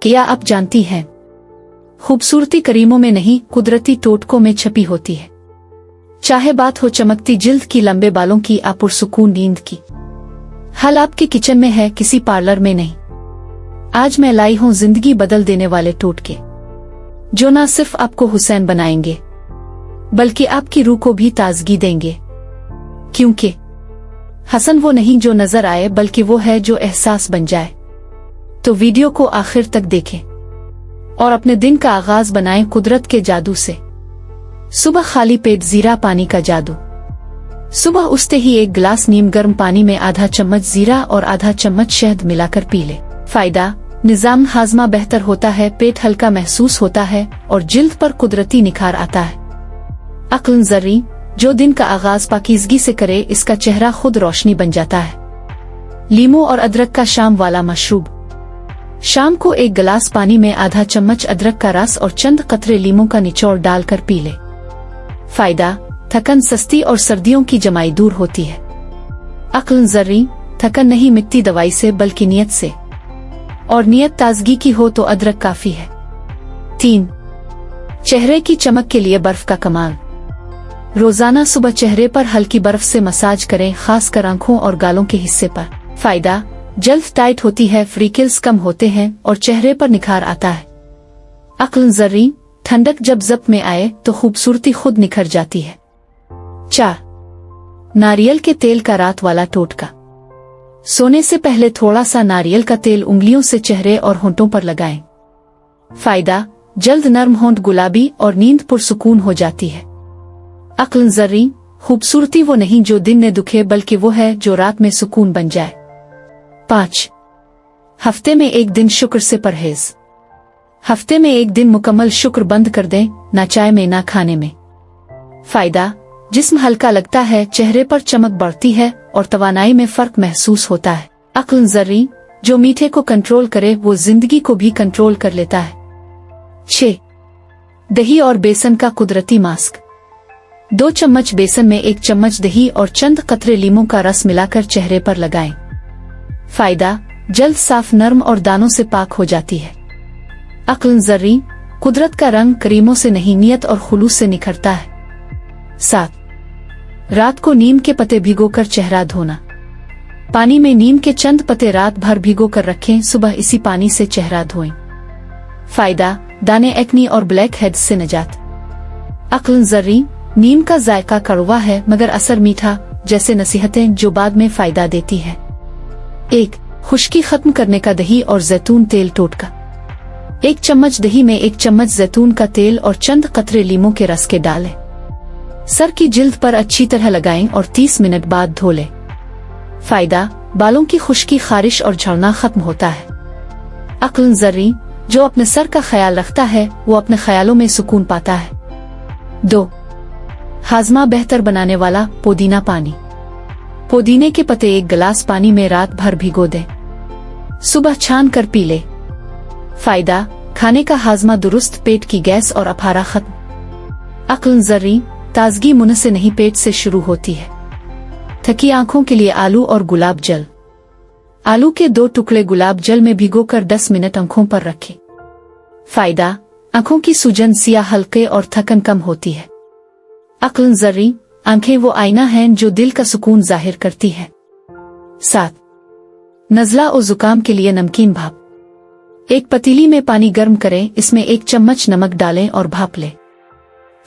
क्या आप जानती हैं, खूबसूरती करीमों में नहीं कुदरती टोटकों में छपी होती है। चाहे बात हो चमकती जिल्द की, लंबे बालों की, या पुरसुकून नींद की, हल आपके किचन में है, किसी पार्लर में नहीं। आज मैं लाई हूं जिंदगी बदल देने वाले टोटके, जो न सिर्फ आपको हुसैन बनाएंगे बल्कि आपकी रूह को भी ताजगी देंगे। क्योंकि हसन वो नहीं जो नजर आए, बल्कि वो है जो एहसास बन जाए। तो वीडियो को आखिर तक देखें और अपने दिन का आगाज बनाएं कुदरत के जादू से। सुबह खाली पेट जीरा पानी का जादू। सुबह उठते ही एक गिलास नीम गर्म पानी में आधा चम्मच जीरा और आधा चम्मच शहद मिलाकर पी ले। फायदा, निजाम हाजमा बेहतर होता है, पेट हल्का महसूस होता है और जिल्द पर कुदरती निखार आता है। अक्ल जर्री, जो दिन का आगाज पाकीज़गी से करे, इसका चेहरा खुद रोशनी बन जाता है। लीमू और अदरक का शाम वाला मशरूब। शाम को एक गिलास पानी में आधा चम्मच अदरक का रस और चंद कतरे लीमू का निचोड़ डालकर पी ले। फायदा, थकन सस्ती और सर्दियों की जमाई दूर होती है। अक्ल जर्री, थकन नहीं मिटती दवाई से बल्कि नियत से, और नियत ताजगी की हो तो अदरक काफी है। 3. चेहरे की चमक के लिए बर्फ का कमाल। रोजाना सुबह चेहरे पर हल्की बर्फ से मसाज करें, खासकर आंखों और गालों के हिस्से पर। फायदा, जल्द टाइट होती है, फ्रीकल्स कम होते हैं और चेहरे पर निखार आता है। अक्ल जर्री, ठंडक जब ज़ब्त में आए तो खूबसूरती खुद निखर जाती है। 4. नारियल के तेल का रात वाला टोटका। सोने से पहले थोड़ा सा नारियल का तेल उंगलियों से चेहरे और होंठों पर लगाएं। फायदा, जल्द नर्म होंठ गुलाबी और नींद पुरसुकून हो जाती है। अक्ल जर्री, खूबसूरती वो नहीं जो दिन में दुखे, बल्कि वो है जो रात में सुकून बन जाए। 5. हफ्ते में एक दिन शुक्र से परहेज। हफ्ते में एक दिन मुकम्मल शुक्र बंद कर दें, ना चाय में ना खाने में। फायदा, जिस्म हल्का लगता है, चेहरे पर चमक बढ़ती है और तवानाई में फर्क महसूस होता है। अक्ल जर्री, जो मीठे को कंट्रोल करे वो जिंदगी को भी कंट्रोल कर लेता है। 6. दही और बेसन का कुदरती मास्क। 2 चम्मच बेसन में 1 चम्मच दही और चंद कतरे लीमू का रस मिलाकर चेहरे पर लगाएं। फायदा, जल्द साफ, नर्म और दानों से पाक हो जाती है। अक्ल जर्री, कुदरत का रंग करीमों से नहीं नियत और खुलूस से निखरता है। 7. रात को नीम के पत्ते भिगोकर चेहरा धोना। पानी में नीम के चंद पत्ते रात भर भिगोकर रखें, सुबह इसी पानी से चेहरा धोएं। फायदा, दाने, एक्नी और ब्लैक हेड्स से निजात। अक्ल जर्री, नीम का जायका कड़वा है मगर असर मीठा, जैसे नसीहतें जो बाद में फायदा देती है। 1. खुश्की खत्म करने का दही और जैतून तेल टोटका। 1 चम्मच दही में 1 चम्मच जैतून का तेल और चंद कतरे लीमू के रस के डालें। सर की जिल्द पर अच्छी तरह लगाएं और 30 मिनट बाद धो लें। फायदा, बालों की खुश्की, खारिश और झड़ना खत्म होता है। अक्ल जर्री, जो अपने सर का ख्याल रखता है वो अपने ख्यालों में सुकून पाता है। 2. हाजमा बेहतर बनाने वाला पुदीना पानी। पुदीने के पत्ते 1 गिलास पानी में रात भर भिगो दें, सुबह छान कर पी ले। फायदा, खाने का हाजमा दुरुस्त, पेट की गैस और अफारा खत्म। अक्ल जर्री, ताजगी मुंह से नहीं पेट से शुरू होती है। थकी आंखों के लिए आलू और गुलाब जल। आलू के 2 टुकड़े गुलाब जल में भिगोकर 10 मिनट आंखों पर रखें। फायदा, आंखों की सूजन, सियाह हल्के और थकन कम होती है। अक्ल जर्री, आंखें वो आईना हैं जो दिल का सुकून जाहिर करती है। 7. नज़ला और जुकाम के लिए नमकीन भाप। 1 पतीली में पानी गर्म करें, इसमें 1 चम्मच नमक डालें और भाप लें।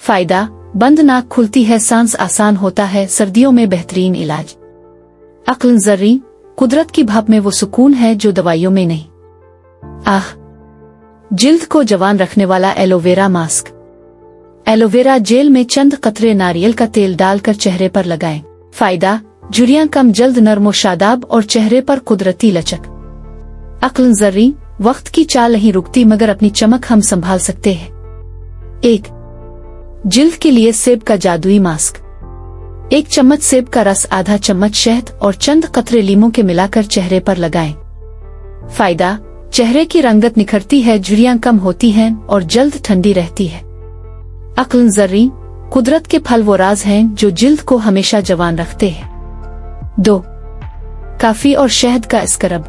फायदा, बंद नाक खुलती है, सांस आसान होता है, सर्दियों में बेहतरीन इलाज। अक्ल जर्री, कुदरत की भाप में वो सुकून है जो दवाइयों में नहीं। जिल्द को जवान रखने वाला एलोवेरा मास्क। एलोवेरा जेल में चंद कतरे नारियल का तेल डालकर चेहरे पर लगाएं। फायदा, झुर्रियां कम, जल्द नर्म व शादाब और चेहरे पर कुदरती लचक। अक्ल जर्री, वक्त की चाल नहीं रुकती मगर अपनी चमक हम संभाल सकते हैं। 1. जिल्द के लिए सेब का जादुई मास्क। 1 चम्मच सेब का रस, आधा चम्मच शहद और चंद कतरे लीमू के मिलाकर चेहरे पर लगाएं। फायदा, चेहरे की रंगत निखरती है, झुर्रियां कम होती हैं और जल्द ठंडी रहती है। अक्ल जर्री, कुदरत के फल वो राज हैं जो जिल्द को हमेशा जवान रखते हैं। 2. काफी और शहद का स्क्रब।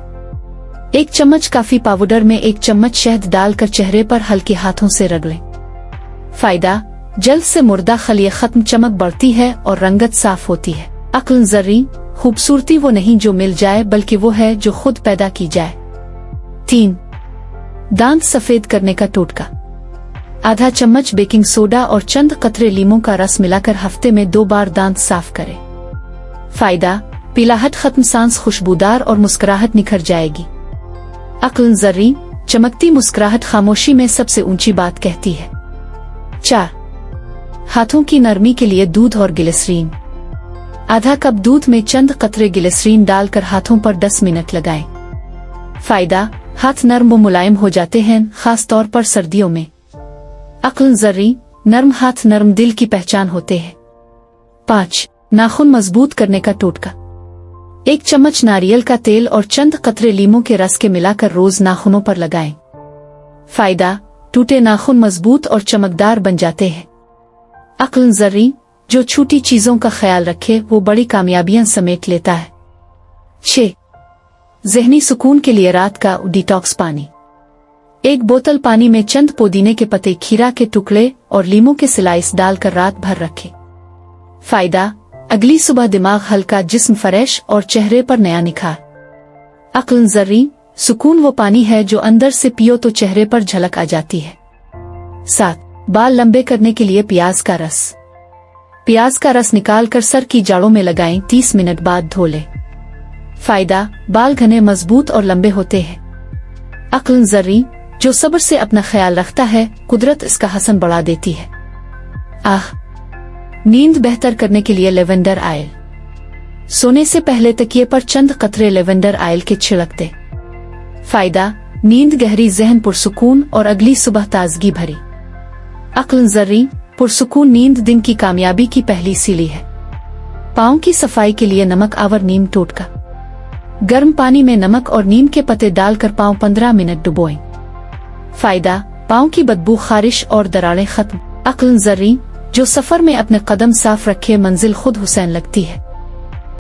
एक चम्मच काफी पाउडर में 1 चम्मच शहद डालकर चेहरे पर हल्के हाथों से रगड़ें। फायदा, जल्द से मुर्दा खलिए खत्म, चमक बढ़ती है और रंगत साफ होती है। अक्ल ज़र्री, खूबसूरती वो नहीं जो मिल जाए बल्कि वो है जो खुद पैदा की जाए। 3. दांत सफेद करने का टोटका। आधा चम्मच बेकिंग सोडा और चंद कतरे लीमों का रस मिलाकर हफ्ते में 2 बार दांत साफ करें। फायदा, पीलाहट खत्म, सांस खुशबूदार और मुस्कुराहट निखर जाएगी। अक्ल ज़र्री, चमकती मुस्कुराहट खामोशी में सबसे ऊंची बात कहती है। 4. हाथों की नरमी के लिए दूध और ग्लिसरीन। आधा कप दूध में चंद कतरे ग्लिसरीन डालकर हाथों पर 10 मिनट लगाएं। फायदा, हाथ नर्म व मुलायम हो जाते हैं, खास तौर पर सर्दियों में। अक्ल ज़र्री, नर्म हाथ नर्म दिल की पहचान होते हैं। 5. नाखून मजबूत करने का टोटका। 1 चम्मच नारियल का तेल और चंद कतरे लीमों के रस के मिलाकर रोज नाखूनों पर लगाएं। फायदा, टूटे नाखून मजबूत और चमकदार बन जाते हैं। अक्ल ज़र्री, जो छोटी चीजों का ख्याल रखे वो बड़ी कामयाबियां समेट लेता है। 6. ज़हनी सुकून के लिए रात का डिटॉक्स पानी। 1 बोतल पानी में चंद पुदीने के पत्ते, खीरा के टुकड़े और लीमों के स्लाइस डालकर रात भर रखें। फायदा, अगली सुबह दिमाग हल्का, जिस्म फ्रेश और चेहरे पर नया निखार। अक्ल ज़र्री, सुकून वो पानी है जो अंदर से पियो तो चेहरे पर झलक आ जाती है। 7. बाल लंबे करने के लिए प्याज का रस। प्याज का रस निकालकर सर की जड़ों में लगाएं, 30 मिनट बाद धो लें। फायदा, बाल घने, मजबूत और लंबे होते हैं। अक्ल ज़र्री, जो सब्र से अपना ख्याल रखता है कुदरत इसका हसन बढ़ा देती है। नींद बेहतर करने के लिए लेवेंडर ऑयल। सोने से पहले तकिए पर चंद कतरे लेवेंडर ऑयल के छिड़क दे। फायदा, नींद गहरी, ज़हन पुरसुकून और अगली सुबह ताजगी भरी। अक्ल ज़र्री, पुरसुकून नींद दिन की कामयाबी की पहली सीढ़ी है। पाँव की सफाई के लिए नमक आवर नीम टोटका। गर्म पानी में नमक और नीम के पत्ते डालकर पाँव 15 मिनट डुबोएं। फायदा, पाँव की बदबू, खारिश और दरारें खत्म। अक्ल ज़र्री, जो सफर में अपने कदम साफ रखे मंजिल खुद हुसैन लगती है।